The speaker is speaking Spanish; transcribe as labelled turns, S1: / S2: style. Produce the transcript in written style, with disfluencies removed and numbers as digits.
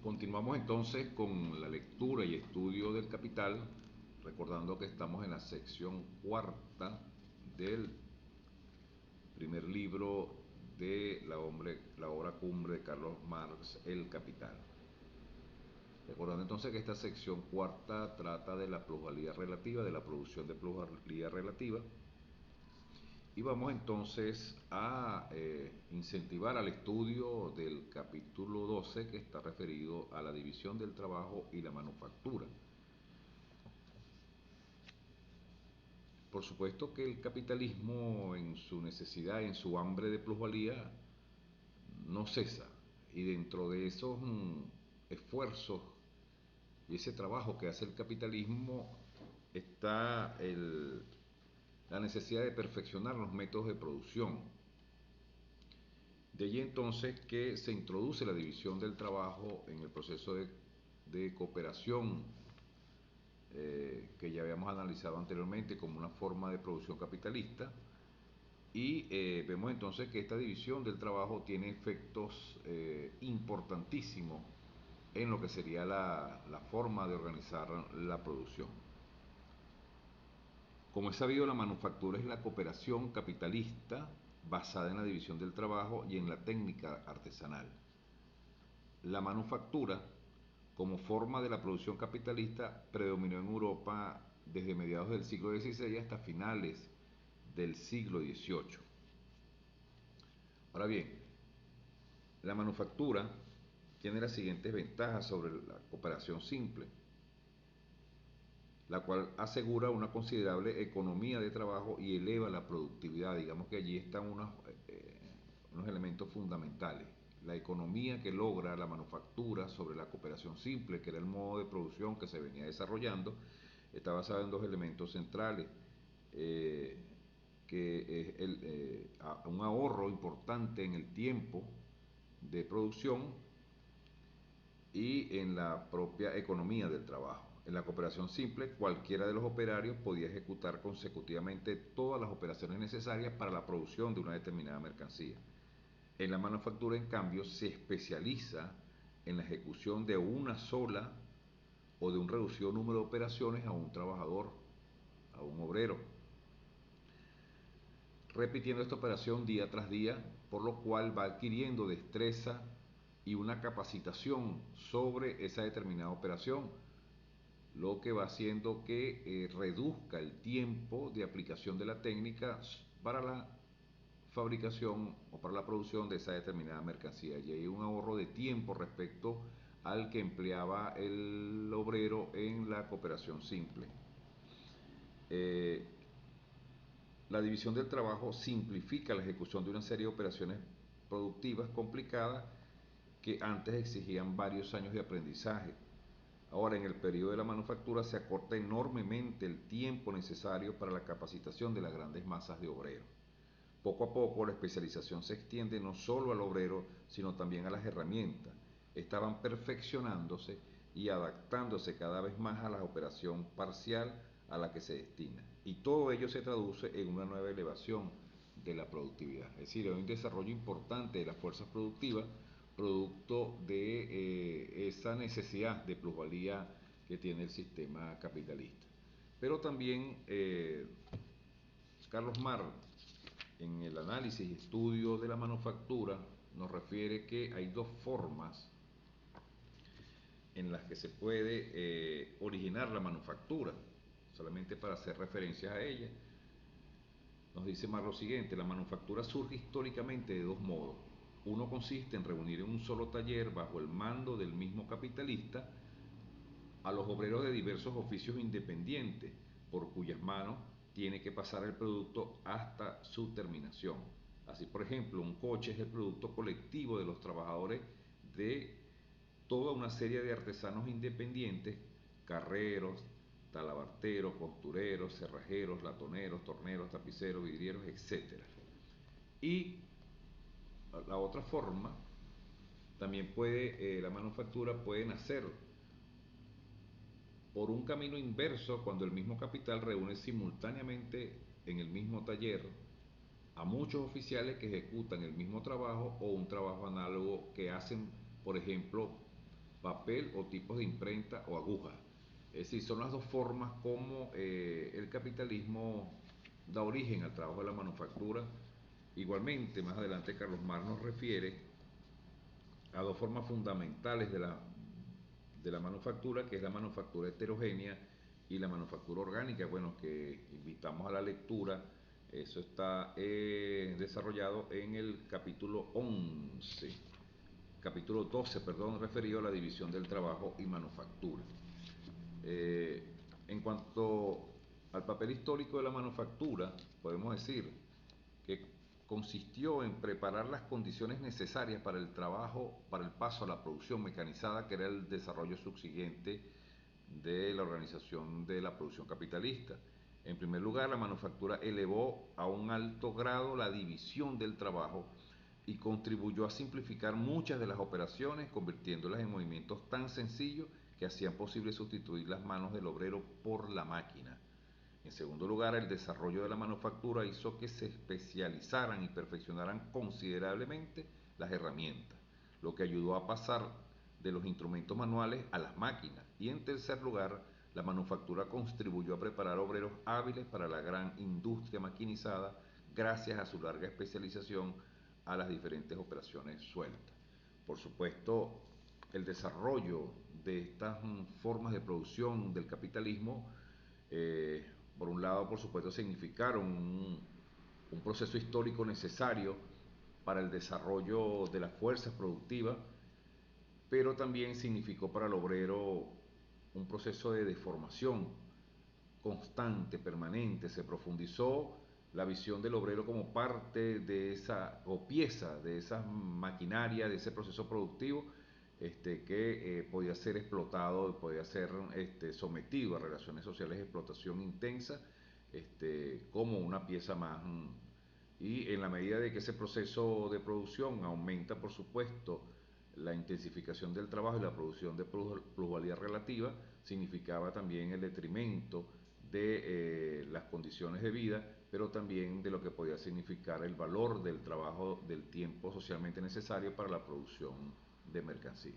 S1: Continuamos entonces con la lectura y estudio del Capital, recordando que estamos en la sección cuarta del primer libro de la obra cumbre de Carlos Marx, El Capital. Recordando entonces que esta sección cuarta trata de la plusvalía relativa, de la producción de plusvalía relativa, y vamos entonces a incentivar al estudio del capítulo 12, que está referido a la división del trabajo y la manufactura. Por supuesto que el capitalismo, en su necesidad, en su hambre de plusvalía, no cesa, y dentro de esos esfuerzos y ese trabajo que hace el capitalismo está la necesidad de perfeccionar los métodos de producción. De allí entonces que se introduce la división del trabajo en el proceso de cooperación, que ya habíamos analizado anteriormente como una forma de producción capitalista, y vemos entonces que esta división del trabajo tiene efectos importantísimos en lo que sería la forma de organizar la producción. Como es sabido, la manufactura es la cooperación capitalista basada en la división del trabajo y en la técnica artesanal. La manufactura, como forma de la producción capitalista, predominó en Europa desde mediados del siglo XVI hasta finales del siglo XVIII. Ahora bien, la manufactura tiene las siguientes ventajas sobre la cooperación simple, la cual asegura una considerable economía de trabajo y eleva la productividad. Digamos que allí están unos elementos fundamentales. La economía que logra la manufactura sobre la cooperación simple, que era el modo de producción que se venía desarrollando, está basada en dos elementos centrales, que es un ahorro importante en el tiempo de producción y en la propia economía del trabajo. En la cooperación simple, cualquiera de los operarios podía ejecutar consecutivamente todas las operaciones necesarias para la producción de una determinada mercancía. En la manufactura, en cambio, se especializa en la ejecución de una sola o de un reducido número de operaciones a un trabajador, a un obrero, repitiendo esta operación día tras día, por lo cual va adquiriendo destreza y una capacitación sobre esa determinada operación, lo que va haciendo que reduzca el tiempo de aplicación de la técnica para la fabricación o para la producción de esa determinada mercancía. Y hay un ahorro de tiempo respecto al que empleaba el obrero en la cooperación simple. La división del trabajo simplifica la ejecución de una serie de operaciones productivas complicadas que antes exigían varios años de aprendizaje. Ahora, en el periodo de la manufactura se acorta enormemente el tiempo necesario para la capacitación de las grandes masas de obreros. Poco a poco la especialización se extiende no solo al obrero, sino también a las herramientas. Estaban perfeccionándose y adaptándose cada vez más a la operación parcial a la que se destina. Y todo ello se traduce en una nueva elevación de la productividad. Es decir, hay un desarrollo importante de las fuerzas productivas, producto de esa necesidad de plusvalía que tiene el sistema capitalista. Pero también Carlos Marx, en el análisis y estudio de la manufactura, nos refiere que hay dos formas en las que se puede originar la manufactura. Solamente para hacer referencias a ella, nos dice Marx lo siguiente: la manufactura surge históricamente de dos modos. Uno consiste en reunir en un solo taller, bajo el mando del mismo capitalista, a los obreros de diversos oficios independientes, por cuyas manos tiene que pasar el producto hasta su terminación. Así, por ejemplo, un coche es el producto colectivo de los trabajadores de toda una serie de artesanos independientes: carreros, talabarteros, costureros, cerrajeros, latoneros, torneros, tapiceros, vidrieros, etc. Y la otra forma, también la manufactura puede nacer por un camino inverso, cuando el mismo capital reúne simultáneamente en el mismo taller a muchos oficiales que ejecutan el mismo trabajo o un trabajo análogo que hacen, por ejemplo, papel o tipos de imprenta o aguja. Es decir, son las dos formas como el capitalismo da origen al trabajo de la manufactura. Igualmente, más adelante Carlos Marx nos refiere a dos formas fundamentales de la manufactura, que es la manufactura heterogénea y la manufactura orgánica, bueno, que invitamos a la lectura. Eso está desarrollado en el capítulo 12, perdón, referido a la división del trabajo y manufactura. Eh, en cuanto al papel histórico de la manufactura, podemos decir que consistió en preparar las condiciones necesarias para el trabajo, para el paso a la producción mecanizada, que era el desarrollo subsiguiente de la organización de la producción capitalista. En primer lugar, la manufactura elevó a un alto grado la división del trabajo y contribuyó a simplificar muchas de las operaciones, convirtiéndolas en movimientos tan sencillos que hacían posible sustituir las manos del obrero por la máquina. En segundo lugar, el desarrollo de la manufactura hizo que se especializaran y perfeccionaran considerablemente las herramientas, lo que ayudó a pasar de los instrumentos manuales a las máquinas. Y en tercer lugar, la manufactura contribuyó a preparar obreros hábiles para la gran industria maquinizada gracias a su larga especialización a las diferentes operaciones sueltas. Por supuesto, el desarrollo de estas formas de producción del capitalismo, eh, por un lado, por supuesto, significaron un proceso histórico necesario para el desarrollo de las fuerzas productivas, pero también significó para el obrero un proceso de deformación constante, permanente. Se profundizó la visión del obrero como parte de esa, o pieza de esa maquinaria, de ese proceso productivo, que podía ser explotado, podía ser sometido a relaciones sociales de explotación intensa, como una pieza más. Y en la medida de que ese proceso de producción aumenta, por supuesto, la intensificación del trabajo y la producción de plusvalía relativa, significaba también el detrimento de las condiciones de vida, pero también de lo que podía significar el valor del trabajo, del tiempo socialmente necesario para la producción de mercancías.